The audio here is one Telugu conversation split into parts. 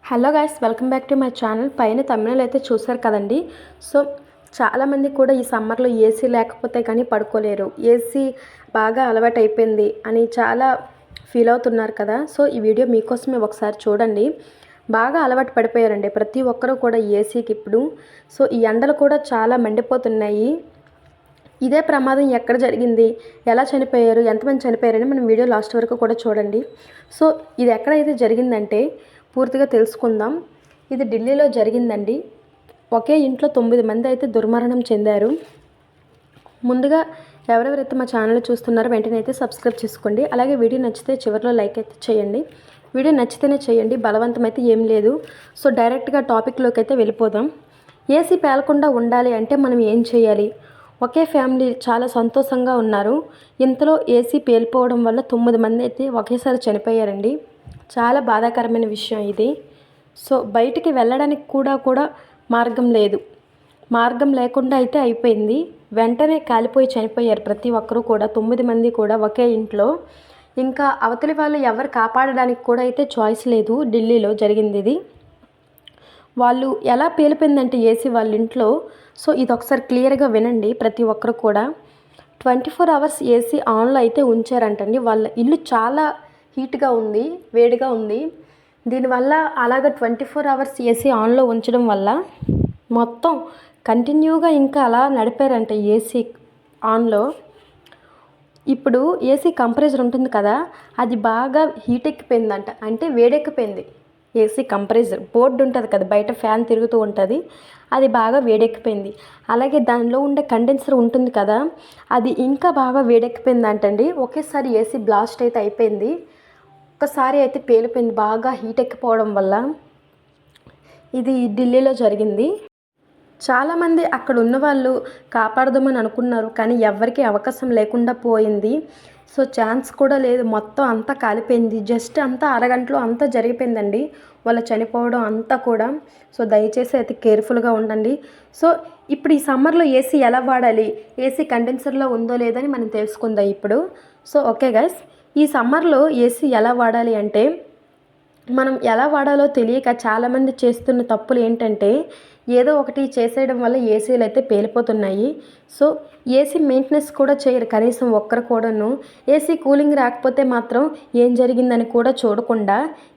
Hello guys, welcome back to my channel. పైన తమిళనాలు అయితే చూసారు కదండి. సో చాలామంది కూడా ఈ సమ్మర్లో ఏసీ లేకపోతే కానీ పడుకోలేరు, ఏసీ బాగా అలవాటు అయిపోయింది అని చాలా ఫీల్ అవుతున్నారు కదా. సో ఈ వీడియో మీకోసమే, ఒకసారి చూడండి. బాగా అలవాటు పడిపోయారండి ప్రతి ఒక్కరూ కూడా ఏసీకి ఇప్పుడు. సో ఈ ఎండలు కూడా చాలా మండిపోతున్నాయి. ఇదే ప్రమాదం ఎక్కడ జరిగింది, ఎలా చనిపోయారు, ఎంతమంది చనిపోయారని మనం వీడియో లాస్ట్ వరకు కూడా చూడండి. సో ఇది ఎక్కడైతే జరిగిందంటే పూర్తిగా తెలుసుకుందాం. ఇది ఢిల్లీలో జరిగిందండి. ఒకే ఇంట్లో 9 మంది అయితే దుర్మరణం చెందారు. ముందుగా ఎవరెవరైతే మా ఛానల్ చూస్తున్నారో వెంటనే అయితే సబ్స్క్రైబ్ చేసుకోండి. అలాగే వీడియో నచ్చితే చివరిలో లైక్ అయితే చేయండి. వీడియో నచ్చితేనే చేయండి, బలవంతం అయితే ఏం లేదు. సో డైరెక్ట్గా టాపిక్లోకి అయితే వెళ్ళిపోదాం. ఏసీ పేలకుండా ఉండాలి అంటే మనం ఏం చేయాలి? ఒకే ఫ్యామిలీ చాలా సంతోషంగా ఉన్నారు. ఇంతలో ఏసీ పేలిపోవడం వల్ల 9 మంది అయితే ఒకేసారి చనిపోయారండి. చాలా బాధాకరమైన విషయం ఇది. సో బయటికి వెళ్ళడానికి కూడా మార్గం లేదు. మార్గం లేకుండా అయితే అయిపోయింది. వెంటనే కాలిపోయి చనిపోయారు ప్రతి ఒక్కరూ కూడా, 9 మంది కూడా ఒకే ఇంట్లో. ఇంకా అవతలి వాళ్ళు ఎవరు కాపాడడానికి కూడా అయితే చాయిస్ లేదు. ఢిల్లీలో జరిగింది ఇది. వాళ్ళు ఎలా పేలిపోయిందంటే ఏసీ వాళ్ళ ఇంట్లో. సో ఇది ఒకసారి క్లియర్గా వినండి ప్రతి ఒక్కరు కూడా. 24 అవర్స్ ఏసీ ఆన్లో అయితే ఉంచారంటండి. వాళ్ళ ఇల్లు చాలా హీట్గా ఉంది, వేడిగా ఉంది. దీనివల్ల అలాగ 24 అవర్స్ ఏసీ ఆన్లో ఉంచడం వల్ల మొత్తం కంటిన్యూగా ఇంకా అలా నడిపారంట ఏసీ ఆన్లో. ఇప్పుడు ఏసీ కంప్రెసర్ ఉంటుంది కదా, అది బాగా హీట్ ఎక్కిపోయిందంట, అంటే వేడెక్కిపోయింది. ఏసీ కంప్రెసర్ బోర్డు ఉంటుంది కదా, బయట ఫ్యాన్ తిరుగుతూ ఉంటుంది, అది బాగా వేడెక్కిపోయింది. అలాగే దానిలో ఉండే కండెన్సర్ ఉంటుంది కదా, అది ఇంకా బాగా వేడెక్కిపోయిందంటండి. ఒకేసారి ఏసీ బ్లాస్ట్ అయితే అయిపోయింది. ఒక్కసారి అయితే పేలిపోయింది బాగా హీట్ ఎక్కిపోవడం వల్ల. ఇది ఢిల్లీలో జరిగింది. చాలామంది అక్కడ ఉన్న వాళ్ళు కాపాడదామని అనుకున్నారు, కానీ ఎవరికి అవకాశం లేకుండా పోయింది. సో ఛాన్స్ కూడా లేదు, మొత్తం అంతా కాలిపోయింది. జస్ట్ అంతా అరగంటలో అంతా జరిగిపోయిందండి వాళ్ళు చనిపోవడం అంతా కూడా. సో దయచేసి అయితే కేర్ఫుల్గా ఉండండి. సో ఇప్పుడు ఈ సమ్మర్లో ఏసీ ఎలా వాడాలి, ఏసీ కండెన్సర్లో ఉందో లేదని మనం తెలుసుకుందాం ఇప్పుడు. సో ఓకే గైస్, ఈ సమ్మర్లో ఏసీ ఎలా వాడాలి అంటే, మనం ఎలా వాడాలో తెలియక చాలామంది చేస్తున్న తప్పులు ఏంటంటే, ఏదో ఒకటి చేసేయడం వల్ల ఏసీలు అయితే పేలిపోతున్నాయి. సో ఏసీ మెయింటెనెన్స్ కూడా చేయరు కనీసం ఒక్కరు కూడాను. ఏసీ కూలింగ్ రాకపోతే మాత్రం ఏం జరిగిందని కూడా చూడకుండా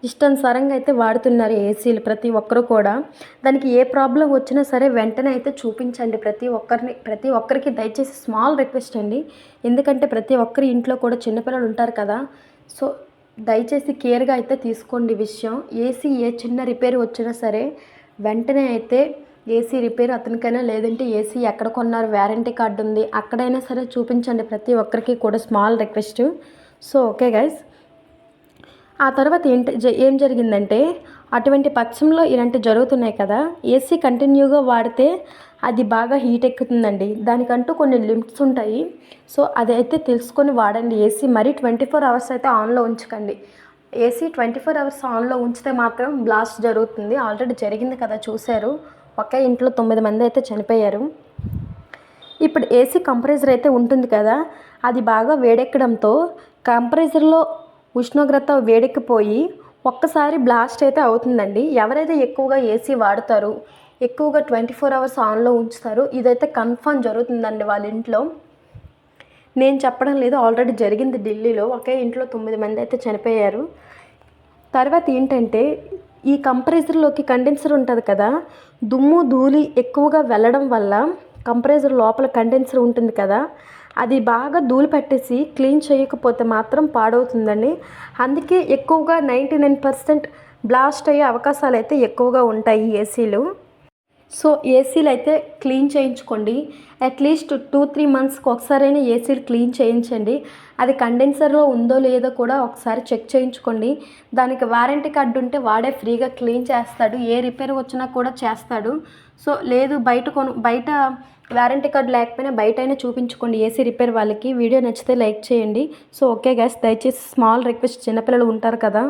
ఇష్టానుసారంగా అయితే వాడుతున్నారు ఏసీలు ప్రతి ఒక్కరు కూడా. దానికి ఏ ప్రాబ్లం వచ్చినా సరే వెంటనే అయితే చూపించండి ప్రతి ఒక్కరికి దయచేసి స్మాల్ రిక్వెస్ట్ అండి. ఎందుకంటే ప్రతి ఒక్కరి ఇంట్లో కూడా చిన్నపిల్లలు ఉంటారు కదా. సో దయచేసి కేర్గా అయితే తీసుకోండి విషయం. ఏసీ ఏ చిన్న రిపేర్ వచ్చినా సరే వెంటనే అయితే ఏసీ రిపేర్ అతనికైనా, లేదంటే ఏసీ ఎక్కడ కొన్నారు వారంటీ కార్డు ఉంది అక్కడైనా సరే చూపించండి ప్రతి ఒక్కరికి కూడా, small request. So okay guys, ఆ తర్వాత ఏం జరిగిందంటే, అటువంటి పక్షంలో ఇలాంటి జరుగుతున్నాయి కదా, ఏసీ కంటిన్యూగా వాడితే అది బాగా హీట్ ఎక్కుతుందండి. దానికంటూ కొన్ని లిమిట్స్ ఉంటాయి. సో అదైతే తెలుసుకొని వాడండి. ఏసీ మరీ 24 అవర్స్ అయితే ఆన్లో ఉంచకండి. ఏసీ 24 అవర్స్ ఆన్లో ఉంచితే మాత్రం బ్లాస్ట్ జరుగుతుంది. ఆల్రెడీ జరిగింది కదా, చూశారు. ఒకే ఇంట్లో 9 మంది అయితే చనిపోయారు. ఇప్పుడు ఏసీ కంప్రెసర్ అయితే ఉంటుంది కదా, అది బాగా వేడెక్కడంతో కంప్రెసర్లో ఉష్ణోగ్రత వేడెక్కిపోయి ఒక్కసారి బ్లాస్ట్ అయితే అవుతుందండి. ఎవరైతే ఎక్కువగా ఏసీ వాడతారో, ఎక్కువగా 24 అవర్స్ ఆన్లో ఉంచుతారో, ఇదైతే కన్ఫర్మ్ జరుగుతుందండి వాళ్ళ ఇంట్లో. నేను చెప్పడం లేదు, ఆల్రెడీ జరిగింది ఢిల్లీలో. ఒకే ఇంట్లో 9 మంది అయితే చనిపోయారు. తర్వాత ఏంటంటే, ఈ కంప్రెసర్లోకి కండెన్సర్ ఉంటుంది కదా, దుమ్ము ధూళి ఎక్కువగా వెళ్ళడం వల్ల కంప్రెసర్ లోపల కండెన్సర్ ఉంటుంది కదా, అది బాగా ధూళి పట్టేసి క్లీన్ చేయకపోతే మాత్రం పాడవుతుందండి. అందుకే ఎక్కువగా 99% బ్లాస్ట్ అయ్యే అవకాశాలు అయితే ఎక్కువగా ఉంటాయి ఏసీలు. సో ఏసీలు అయితే క్లీన్ చేయించుకోండి. అట్లీస్ట్ 2-3 మంత్స్కి ఒకసారైనా ఏసీలు క్లీన్ చేయించండి. అది కండెన్సర్లో ఉందో లేదో కూడా ఒకసారి చెక్ చేయించుకోండి. దానికి వారంటీ కార్డు ఉంటే వాడే ఫ్రీగా క్లీన్ చేస్తాడు, ఏ రిపేర్ వచ్చినా కూడా చేస్తాడు. సో లేదు బయట వారంటీ కార్డు లేకపోయినా బయట అయినా చూపించుకోండి ఏసీ రిపేర్ వాళ్ళకి. వీడియో నచ్చితే లైక్ చేయండి. సో ఓకే గైస్, దయచేసి స్మాల్ రిక్వెస్ట్, చిన్నపిల్లలు ఉంటారు కదా.